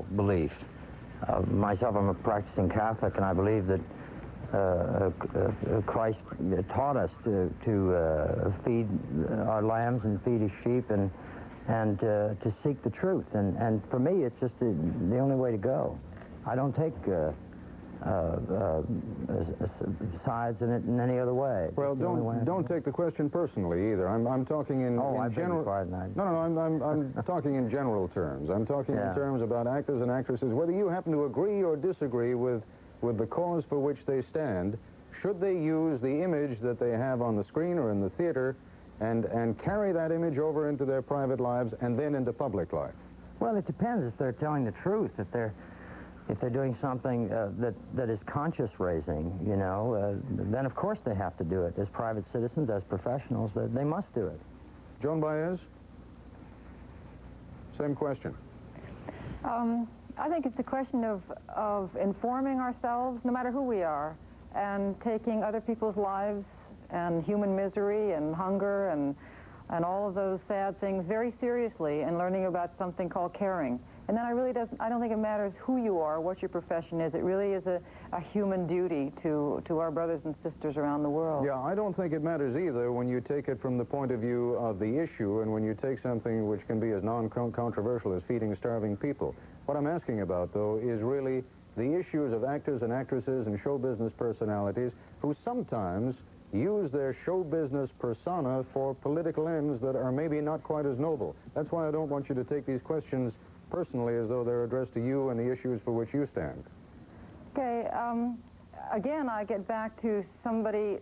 personal belief. Myself, I'm a practicing Catholic, and I believe that Christ taught us to feed our lambs and feed his sheep, and to seek the truth. And for me, it's just the only way to go. I don't take sides in it in any other way. Well, don't take the question personally either. I'm talking in general. I'm talking in general terms. I'm talking in terms about actors and actresses, whether you happen to agree or disagree with the cause for which they stand. Should they use the image that they have on the screen or in the theater and carry that image over into their private lives and then into public life? Well, it depends if they're telling the truth. If they're doing something that is conscience-raising, you know, then of course they have to do it. As private citizens, as professionals, they must do it. Joan Baez? Same question. I think it's a question of informing ourselves, no matter who we are, and taking other people's lives and human misery and hunger and all of those sad things very seriously, and learning about something called caring. And then I don't think it matters who you are, what your profession is. It really is a human duty to our brothers and sisters around the world. Yeah, I don't think it matters either when you take it from the point of view of the issue, and when you take something which can be as non-controversial as feeding starving people. What I'm asking about, though, is really the issues of actors and actresses and show business personalities who sometimes use their show business persona for political ends that are maybe not quite as noble. That's why I don't want you to take these questions personally as though they're addressed to you and the issues for which you stand. Okay, again, I get back to somebody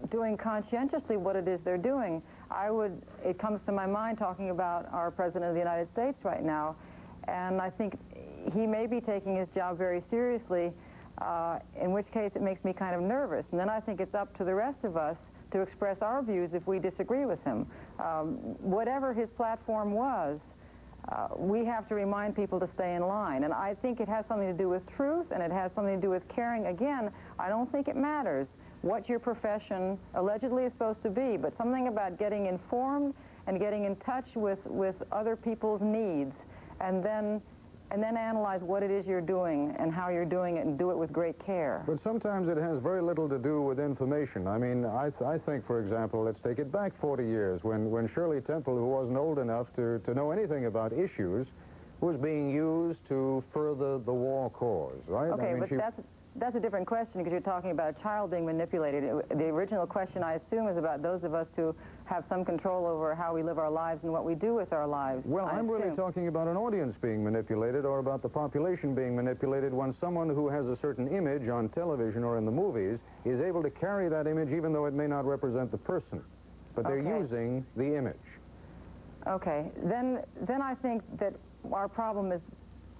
doing conscientiously what it is they're doing. It comes to my mind talking about our President of the United States right now, and I think he may be taking his job very seriously, in which case it makes me kind of nervous. And then I think it's up to the rest of us to express our views if we disagree with him. Whatever his platform was, we have to remind people to stay in line. And I think it has something to do with truth, and it has something to do with caring. Again, I don't think it matters what your profession allegedly is supposed to be, but something about getting informed and getting in touch with other people's needs, and then analyze what it is you're doing and how you're doing it, and do it with great care. But sometimes it has very little to do with information. I mean, I think, for example, let's take it back 40 years when Shirley Temple, who wasn't old enough to know anything about issues, was being used to further the war cause, right? Okay, I mean, but that's a different question, because you're talking about a child being manipulated. The original question, I assume, is about those of us who have some control over how we live our lives and what we do with our lives. Well, I'm really talking about an audience being manipulated, or about the population being manipulated, when someone who has a certain image on television or in the movies is able to carry that image even though it may not represent the person. But they're using the image. Okay, then I think that our problem is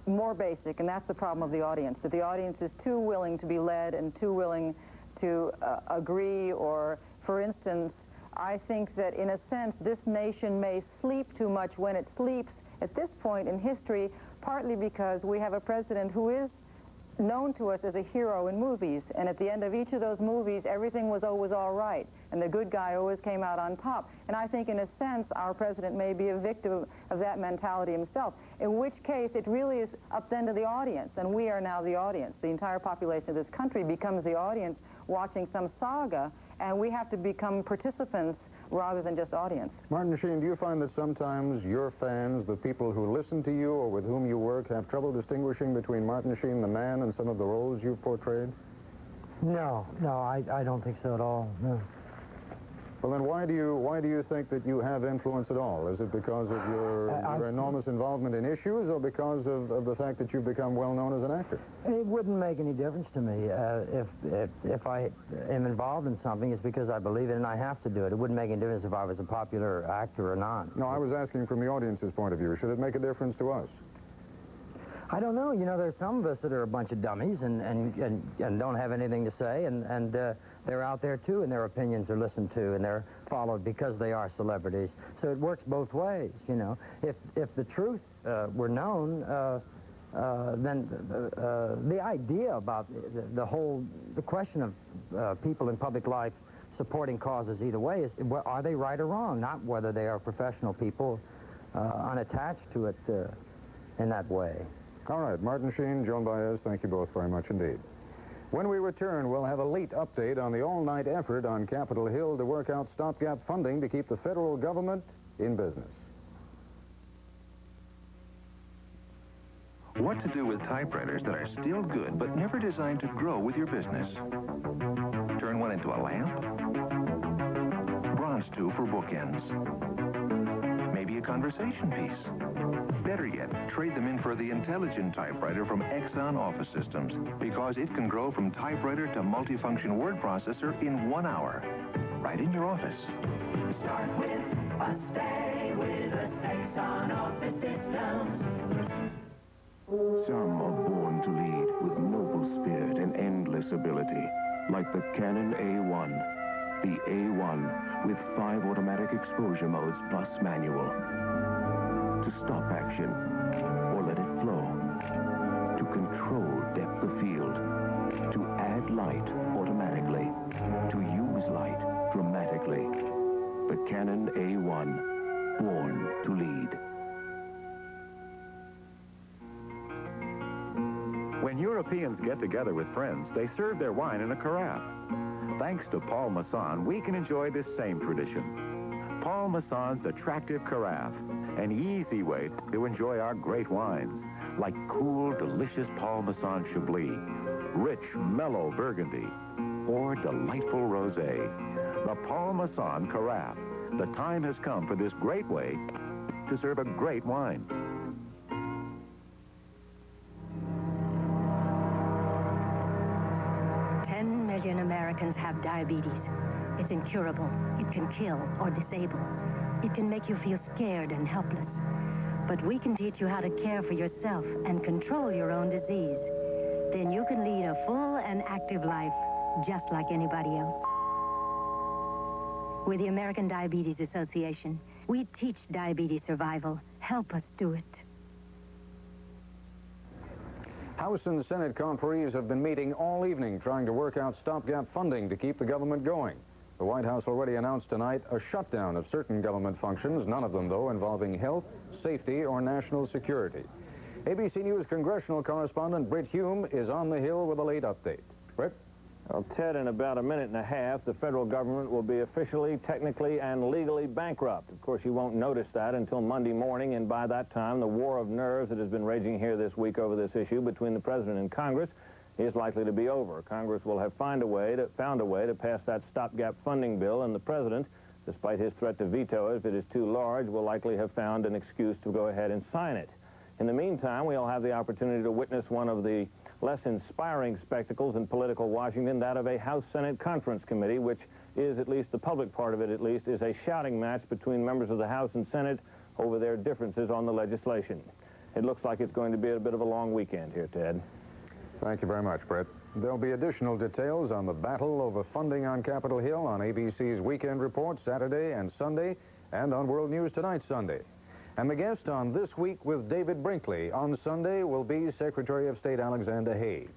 more basic, and that's the problem of the audience, that the audience is too willing to be led and too willing to agree. Or, for instance, I think that in a sense this nation may sleep too much when it sleeps at this point in history, partly because we have a president who is known to us as a hero in movies, and at the end of each of those movies everything was always all right, and the good guy always came out on top. And I think in a sense our president may be a victim of that mentality himself, in which case it really is up then to the audience, and we are now the audience. The entire population of this country becomes the audience watching some saga, and we have to become participants rather than just audience. Martin Sheen, do you find that sometimes your fans, the people who listen to you or with whom you work, have trouble distinguishing between Martin Sheen, the man, and some of the roles you've portrayed? No, I don't think so at all, no. Well, then why do you think that you have influence at all? Is it because of your enormous involvement in issues, or because of the fact that you've become well known as an actor? It wouldn't make any difference to me. If I am involved in something, it's because I believe it and I have to do it. It wouldn't make any difference if I was a popular actor or not. No, I was asking from the audience's point of view. Should it make a difference to us? I don't know. You know, there's some of us that are a bunch of dummies and don't have anything to say, and they're out there too, and their opinions are listened to, and they're followed because they are celebrities. So it works both ways, you know. If the truth were known, then the idea about the question of people in public life supporting causes either way is, are they right or wrong, not whether they are professional people unattached to it in that way. All right, Martin Sheen, Joan Baez, thank you both very much indeed. When we return, we'll have a late update on the all-night effort on Capitol Hill to work out stopgap funding to keep the federal government in business. What to do with typewriters that are still good but never designed to grow with your business? Turn one into a lamp? Bronze tube for bookends? Maybe a conversation piece? Better yet, trade them in for the intelligent typewriter from Exxon Office Systems, because it can grow from typewriter to multifunction word processor in 1 hour, right in your office. Start with us, stay with us, Exxon Office Systems. Some are born to lead with noble spirit and endless ability, like the Canon A-1. The A-1 with 5 automatic exposure modes plus manual. To stop action or let it flow. To control depth of field. To add light automatically. To use light dramatically. The Canon A-1, born to lead. When Europeans get together with friends, they serve their wine in a carafe. Thanks to Paul Masson, we can enjoy this same tradition. Paul Masson's attractive carafe, an easy way to enjoy our great wines, like cool, delicious Paul Masson Chablis, rich, mellow Burgundy, or delightful Rosé. The Paul Masson Carafe. The time has come for this great way to serve a great wine. 10 million Americans have diabetes. It's incurable. It can kill or disable. It can make you feel scared and helpless. But we can teach you how to care for yourself and control your own disease. Then you can lead a full and active life, just like anybody else. With the American Diabetes Association, we teach diabetes survival. Help us do it. House and Senate conferees have been meeting all evening trying to work out stopgap funding to keep the government going. The White House already announced tonight a shutdown of certain government functions, none of them, though, involving health, safety, or national security. ABC News congressional correspondent Brit Hume is on the Hill with a late update. Brit? Well, Ted, in about a minute and a half, the federal government will be officially, technically, and legally bankrupt. Of course, you won't notice that until Monday morning, and by that time, the war of nerves that has been raging here this week over this issue between the President and Congress is likely to be over. Congress will have found a way to pass that stopgap funding bill, and the President, despite his threat to veto it if it is too large, will likely have found an excuse to go ahead and sign it. In the meantime, we'll have the opportunity to witness one of the less inspiring spectacles in political Washington, that of a House-Senate Conference Committee, which is, at least the public part of it at least, is a shouting match between members of the House and Senate over their differences on the legislation. It looks like it's going to be a bit of a long weekend here, Ted. Thank you very much, Brett. There'll be additional details on the battle over funding on Capitol Hill on ABC's Weekend Report Saturday and Sunday, and on World News Tonight Sunday. And the guest on This Week with David Brinkley on Sunday will be Secretary of State Alexander Haig.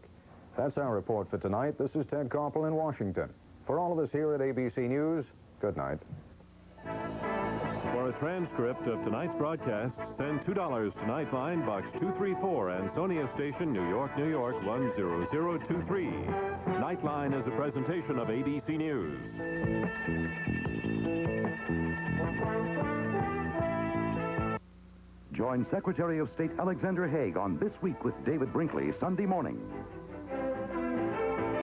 That's our report for tonight. This is Ted Koppel in Washington. For all of us here at ABC News, good night. For a transcript of tonight's broadcast, send $2 to Nightline, Box 234, Ansonia Station, New York, New York, 10023. Nightline is a presentation of ABC News. Join Secretary of State Alexander Haig on This Week with David Brinkley Sunday morning.